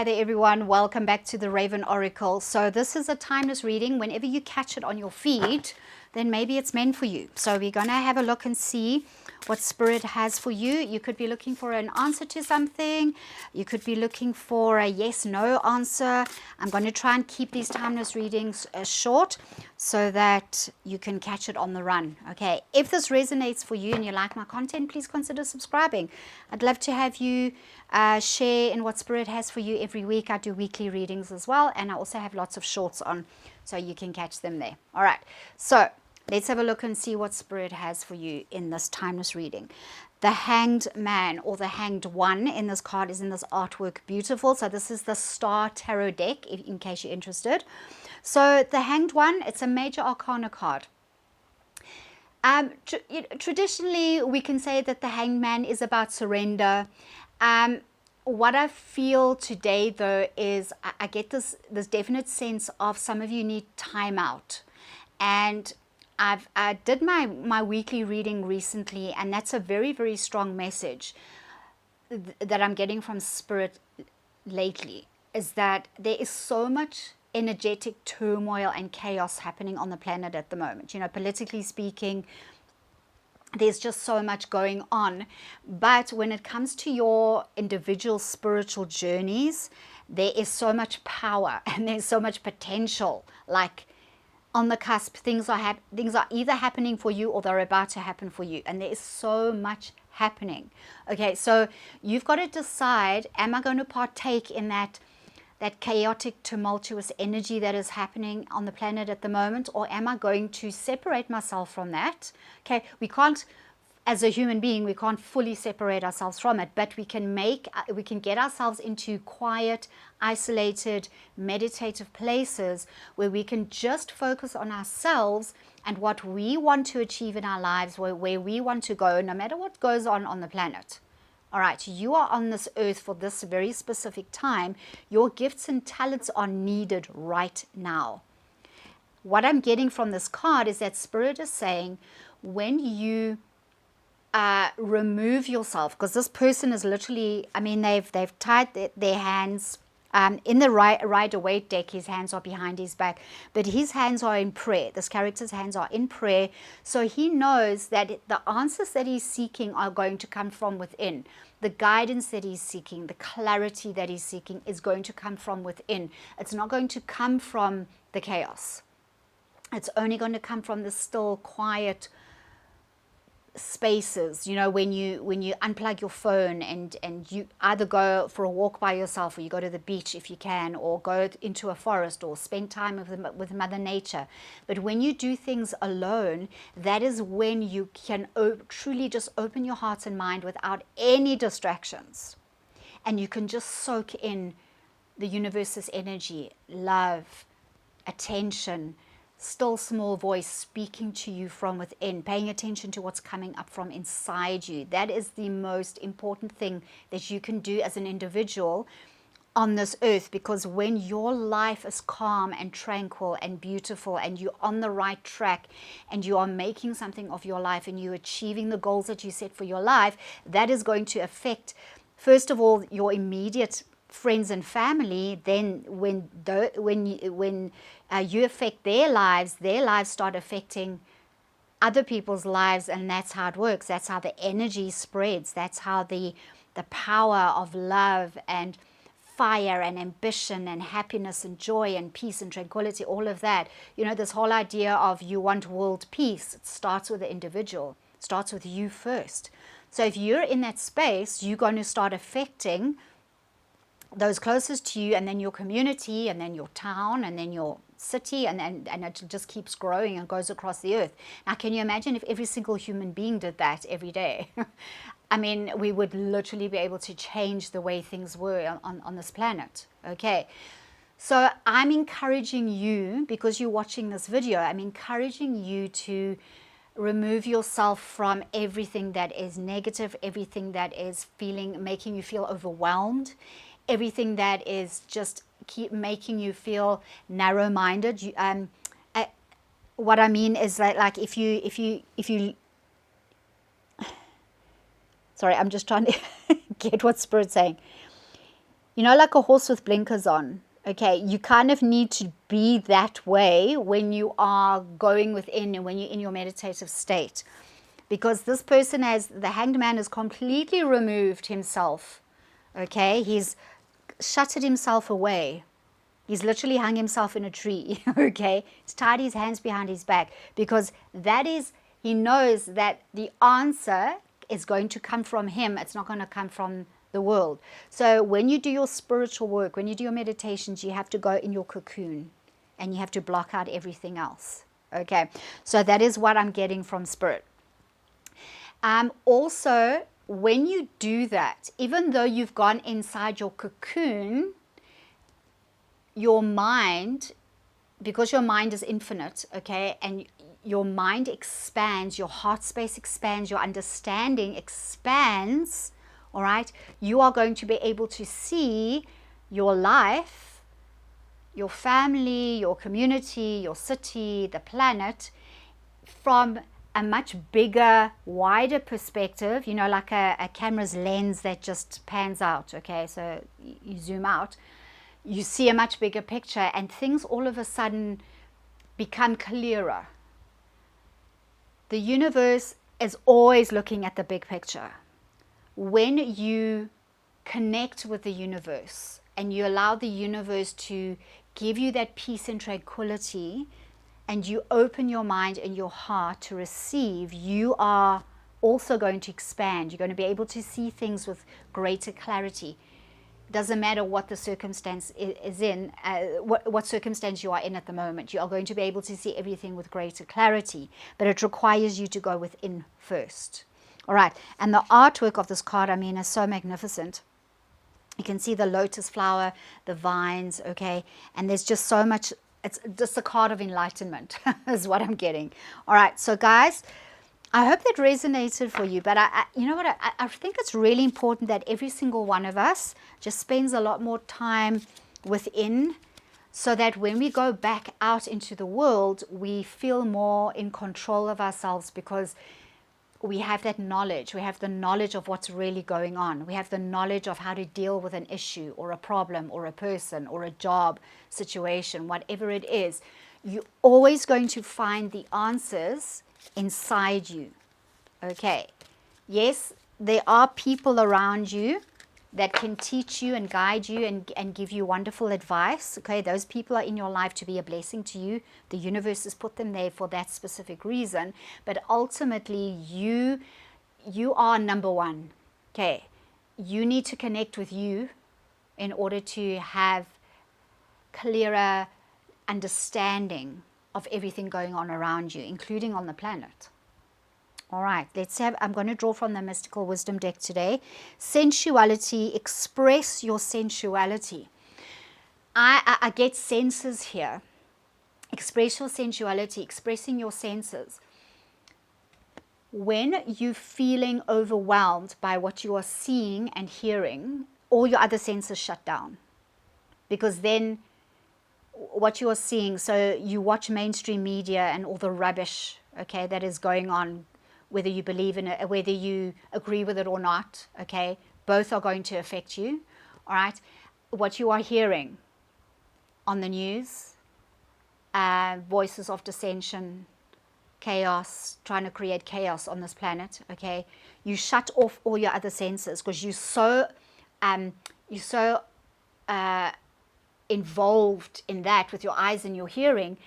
Hi there everyone, welcome back to the Raven Oracle. So this is a timeless reading. Whenever you catch it on your feed, then maybe it's meant for you. So we're going to have a look and see what Spirit has for you. You could be looking for an answer to something. You could be looking for a yes/no answer. I'm going to try and keep these timeless readings short so that you can catch it on the run. Okay, if this resonates for you and you like my content, please consider subscribing. I'd love to have you share in what Spirit has for you every week. I do weekly readings as well, and I also have lots of shorts on, so you can catch them there. All right, so let's have a look and see what Spirit has for you in this timeless reading. The Hanged Man, or the Hanged One in this card, is in this artwork. Beautiful. So this is the Star Tarot deck, in case you're interested. So the Hanged One, it's a major arcana card. Traditionally, we can say that the Hanged Man is about surrender. What I feel today, though, is I get this definite sense of some of you need time out. And I did my weekly reading recently, and that's a very, very strong message that I'm getting from Spirit lately, is that there is so much energetic turmoil and chaos happening on the planet at the moment. You know, politically speaking, there's just so much going on. But when it comes to your individual spiritual journeys, there is so much power and there's so much potential. Like, on the cusp, things are either happening for you or they're about to happen for you, and there is so much happening. Okay, so you've got to decide, am I going to partake in that chaotic, tumultuous energy that is happening on the planet at the moment, or am I going to separate myself from that? Okay, we can't, as a human being, we can't fully separate ourselves from it, but we can get ourselves into quiet, isolated, meditative places where we can just focus on ourselves and what we want to achieve in our lives, where we want to go, no matter what goes on the planet. All right, you are on this earth for this very specific time. Your gifts and talents are needed right now. What I'm getting from this card is that Spirit is saying, when you remove yourself, because this person is literally, I mean, they've tied their hands. In the Rider-Waite deck, his hands are behind his back, but his hands are in prayer. This character's hands are in prayer, so he knows that the answers that he's seeking are going to come from within. The guidance that he's seeking, the clarity that he's seeking is going to come from within. It's not going to come from the chaos. It's only going to come from the still, quiet spaces, you know, when you unplug your phone and you either go for a walk by yourself, or you go to the beach if you can, or go into a forest, or spend time with Mother Nature. But when you do things alone, that is when you can truly just open your heart and mind without any distractions, and you can just soak in the universe's energy, love, attention, still small voice speaking to you from within, paying attention to what's coming up from inside you. That is the most important thing that you can do as an individual on this earth, because when your life is calm and tranquil and beautiful, and you're on the right track, and you are making something of your life, and you're achieving the goals that you set for your life, that is going to affect, first of all, your immediate friends and family. Then when you affect their lives start affecting other people's lives, and that's how it works. That's how the energy spreads. That's how the power of love and fire and ambition and happiness and joy and peace and tranquility, all of that, you know, this whole idea of you want world peace, it starts with the individual. It starts with you first. So if you're in that space, you're going to start affecting those closest to you, and then your community, and then your town, and then your city, and it just keeps growing and goes across the earth. Now, can you imagine if every single human being did that every day? I mean, we would literally be able to change the way things were on this planet. Okay, so I'm encouraging you, because you're watching this video, I'm encouraging you to remove yourself from everything that is negative, everything that is making you feel overwhelmed, everything that is just keep making you feel narrow-minded. What I mean is that, like, if you sorry, I'm just trying to get what Spirit's saying. You know, like a horse with blinkers on. Okay, you kind of need to be that way when you are going within and when you're in your meditative state. Because this person has, the Hanged Man has completely removed himself. Okay, he's shuttered himself away. He's literally hung himself in a tree. Okay, he's tied his hands behind his back because that is, he knows that the answer is going to come from him. It's not going to come from the world. So when you do your spiritual work, when you do your meditations, you have to go in your cocoon and you have to block out everything else. Okay, so that is what I'm getting from Spirit. Also, when you do that, even though you've gone inside your cocoon, your mind, because your mind is infinite, okay, and your mind expands, your heart space expands, your understanding expands, all right, you are going to be able to see your life, your family, your community, your city, the planet from a much bigger, wider perspective, you know, like a camera's lens that just pans out, okay? So you zoom out, you see a much bigger picture and things all of a sudden become clearer. The universe is always looking at the big picture. When you connect with the universe and you allow the universe to give you that peace and tranquility, and you open your mind and your heart to receive, you are also going to expand. You're going to be able to see things with greater clarity. It doesn't matter what the circumstance is in, what circumstance you are in at the moment. You are going to be able to see everything with greater clarity, but it requires you to go within first. All right, and the artwork of this card, I mean, is so magnificent. You can see the lotus flower, the vines, okay, and there's just so much. It's just a card of enlightenment is what I'm getting. All right, so guys, I hope that resonated for you. But you know what? I think it's really important that every single one of us just spends a lot more time within, so that when we go back out into the world, we feel more in control of ourselves, because we have that knowledge. We have the knowledge of what's really going on. We have the knowledge of how to deal with an issue or a problem or a person or a job situation, whatever it is. You're always going to find the answers inside you. Okay. Yes, there are people around you that can teach you and guide you and give you wonderful advice. Okay, those people are in your life to be a blessing to you. The universe has put them there for that specific reason. But ultimately, you are number one. Okay, you need to connect with you in order to have clearer understanding of everything going on around you, including on the planet. All right, I'm going to draw from the Mystical Wisdom deck today. Sensuality, express your sensuality. I get senses here. Express your sensuality, expressing your senses. When you're feeling overwhelmed by what you are seeing and hearing, all your other senses shut down. Because then what you are seeing, so you watch mainstream media and all the rubbish, okay, that is going on, whether you believe in it, whether you agree with it or not, okay, both are going to affect you, all right? What you are hearing on the news, voices of dissension, chaos, trying to create chaos on this planet, okay? You shut off all your other senses because you're so involved in that with your eyes and your hearing.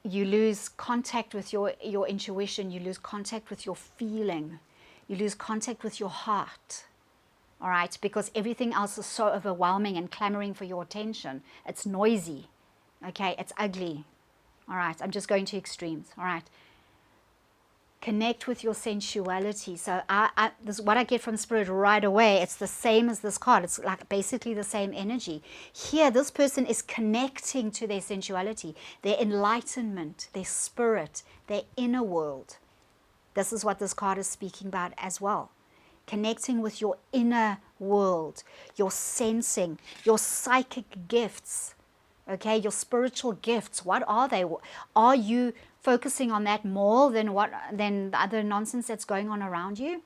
You lose contact with your intuition. You lose contact with your feeling. You lose contact with your heart. All right? Because everything else is so overwhelming and clamoring for your attention. It's noisy. Okay? It's ugly. All right? I'm just going to extremes. All right? Connect with your sensuality. So this is what I get from Spirit right away. It's the same as this card. It's like basically the same energy. Here, this person is connecting to their sensuality, their enlightenment, their spirit, their inner world. This is what this card is speaking about as well. Connecting with your inner world, your sensing, your psychic gifts, okay, your spiritual gifts. What are they? Are you focusing on that more than the other nonsense that's going on around you?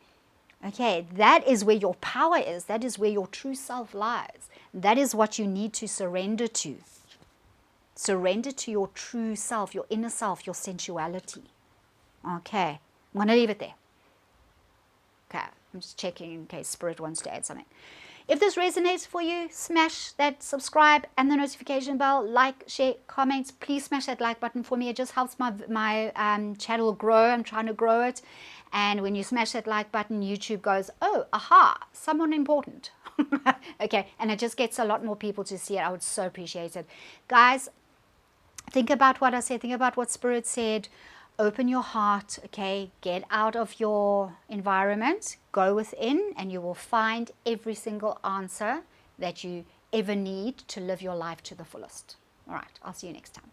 Okay, that is where your power is. That is where your true self lies. That is what you need to surrender to. Surrender to your true self, your inner self, your sensuality. Okay, I'm going to leave it there. Okay, I'm just checking in case Spirit wants to add something. If this resonates for you, smash that subscribe and the notification bell, like, share, comments. Please smash that like button for me. It just helps my channel grow. I'm trying to grow it. And when you smash that like button, YouTube goes, oh, aha, someone important. Okay, and it just gets a lot more people to see it. I would so appreciate it. Guys, think about what I said. Think about what Spirit said. Open your heart, okay? Get out of your environment. Go within and you will find every single answer that you ever need to live your life to the fullest. All right, I'll see you next time.